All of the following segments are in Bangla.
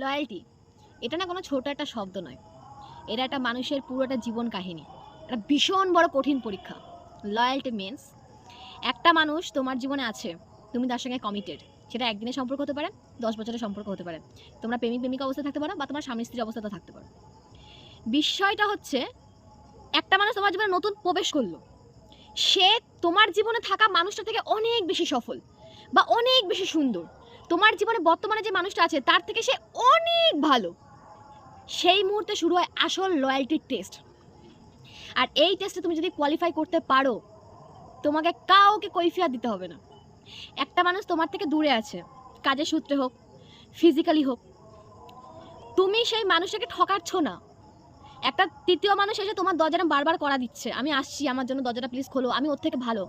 লয়্যালটি এটা না কোনো ছোট একটা শব্দ নয়, এটা একটা মানুষের পুরোটা জীবন কাহিনী, একটা ভীষণ বড় কঠিন পরীক্ষা। লয়্যালটি মিন্স একটা মানুষ তোমার জীবনে আছে, তুমি তার সঙ্গে কমিটেড। সেটা একদিনের সম্পর্ক হতে পারে, 10 বছরের সম্পর্ক হতে পারে, তোমরা প্রেমিক প্রেমিকা অবস্থায় থাকতে পারো বা তোমার স্বামী স্ত্রী অবস্থাতে থাকতে পারো। বিষয়টা হচ্ছে একটা মানুষ তোমার জীবনে নতুন প্রবেশ করলো, সে তোমার জীবনে থাকা মানুষটা থেকে অনেক বেশি সফল বা অনেক বেশি সুন্দর, তোমার জীবনে বর্তমানে যে মানুষটা আছে তার থেকে সে অনেক ভালো। সেই মুহূর্তে শুরু হয় আসল লয়্যালটির টেস্ট। আর এই টেস্টে তুমি যদি কোয়ালিফাই করতে পারো, তোমাকে কাউকে কৈফিয়ত দিতে হবে না। একটা মানুষ তোমার থেকে দূরে আছে, কাজের সূত্রে হোক, ফিজিক্যালি হোক, তুমি সেই মানুষটাকে ঠকাচ্ছ না। একটা তৃতীয় মানুষ এসে তোমার দরজাটা বারবার করা দিচ্ছে, আমি আসছি, আমার জন্য দরজাটা প্লিজ খোলো, আমি ওর থেকে ভালো।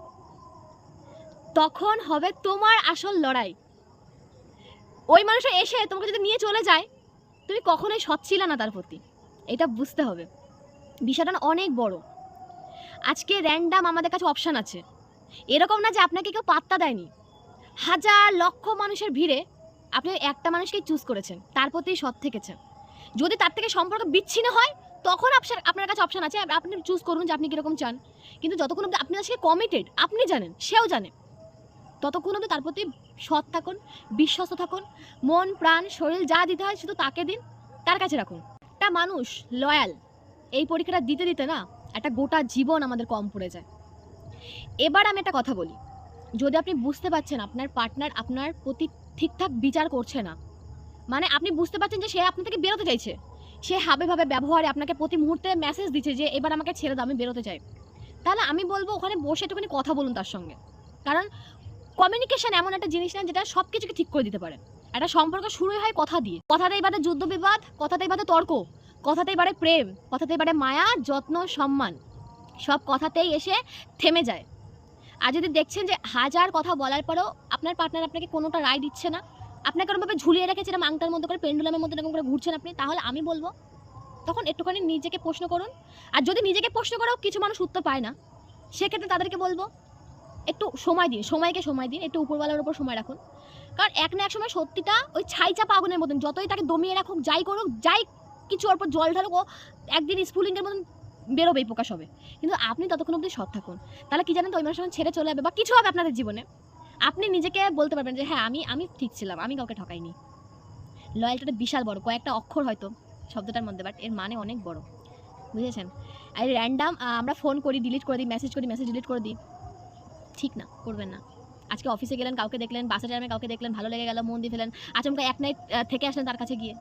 তখন হবে তোমার আসল লড়াই। ওই মানুষটা এসে তোমাকে যদি নিয়ে চলে যায়, তুমি কখনোই সৎ ছিলে না তার প্রতি। এটা বুঝতে হবে, বিষয়টা অনেক বড়। আজকে র্যান্ডাম আমাদের কাছে অপশান আছে, এরকম না যে আপনাকে কেউ পাত্তা দেয়নি। হাজার লক্ষ মানুষের ভিড়ে আপনি একটা মানুষকেই চুজ করেছেন, তার প্রতি সৎ থেকেছেন। যদি তার থেকে সম্পর্ক বিচ্ছিন্ন হয়, তখন আপনার কাছে অপশান আছে, আপনি চুজ করুন যে আপনি কীরকম চান। কিন্তু যতক্ষণ অব্দি আপনি আজকে কমিটেড, আপনি জানেন, সেও জানে, ততক্ষণ অব্দি তার প্রতি সৎ থাকুন, বিশ্বস্ত থাকুন, মন প্রাণ শরীর যা দিতে হয় শুধু তাকে দিন, তার কাছে রাখুন। একটা মানুষ লয়াল, এই পরীক্ষাটা দিতে দিতে না একটা গোটা জীবন আমাদের কম পড়ে যায়। এবার আমি একটা কথা বলি, যদি আপনি বুঝতে পারছেন আপনার পার্টনার আপনার প্রতি ঠিকঠাক বিচার করছে না, মানে আপনি বুঝতে পারছেন যে সে আপনার থেকে বেরোতে চাইছে, সে হাবে ভাবে ব্যবহারে আপনাকে প্রতি মুহূর্তে মেসেজ দিচ্ছে যে এবার আমাকে ছেড়ে দাও, আমি বেরোতে চাই, তাহলে আমি বলবো ওখানে বসে একটুখানি কথা বলুন তার সঙ্গে। কারণ কমিউনিকেশন এমন একটা জিনিস না যেটা সব কিছুকে ঠিক করে দিতে পারে। একটা সম্পর্ক শুরুই হয় কথা দিয়ে, কথাতেই বাদে যুদ্ধ বিবাদ, কথাতেই বাদে তর্ক, কথাতেই বাড়ে প্রেম, কথাতেই বাড়ে মায়া, যত্ন, সম্মান, সব কথাতেই এসে থেমে যায়। আর যদি দেখছেন যে হাজার কথা বলার পরেও আপনার পার্টনার আপনাকে কোনোটা রায় দিচ্ছে না, আপনাকে কোনোভাবে ঝুলিয়ে রেখেছে এরকম আংটার মধ্যে করে, পেন্ডুলামের মধ্যে এরকম করে ঘুরছেন আপনি, তাহলে আমি বলবো তখন একটুখানি নিজেকে প্রশ্ন করুন। আর যদি নিজেকে প্রশ্ন করেও কিছু মানুষ উত্তর পায় না, সেক্ষেত্রে তাদেরকে বলবো একটু সময় দিন, সময়কে সময় দিন, একটু উপরওয়ালার উপর সময় রাখুন। কারণ এক না এক সময় সত্যিটা ওই ছাই চাপা আগুনের মতন, যতই তাকে দমিয়ে রাখুক, যাই করুক, যাই কিছু ওর উপর জল ঢালুক, ও একদিন স্ফুলিঙ্গের মতন বেরোবেই, প্রকাশ হবে। কিন্তু আপনি ততক্ষণ অবধি সৎ থাকুন, তাহলে কি জানেন তো, ওই মানুষের ছেড়ে চলে যাবে বা কিছু হবে আপনাদের জীবনে, আপনি নিজেকে বলতে পারবেন যে হ্যাঁ আমি ঠিক ছিলাম, আমি কাউকে ঠকাইনি। লয়্যালটিটা বিশাল বড়, কয়েকটা অক্ষর হয়তো শব্দটার মধ্যে, বাট এর মানে অনেক বড়, বুঝেছেন? আর র্যান্ডাম আমরা ফোন করি, ডিলিট করে দিই, মেসেজ করি, মেসেজ ডিলিট করে দিই, ঠিক না, করবেন না। আজকে অফিসে গেলেন, কাউকে দেখলেন, বাসে টাইমে কাউকে দেখলেন, ভালো লেগে গেল, মন দিয়ে ফেলেন, আচমকা এক নাইট থেকে আসলেন তার কাছে গিয়ে,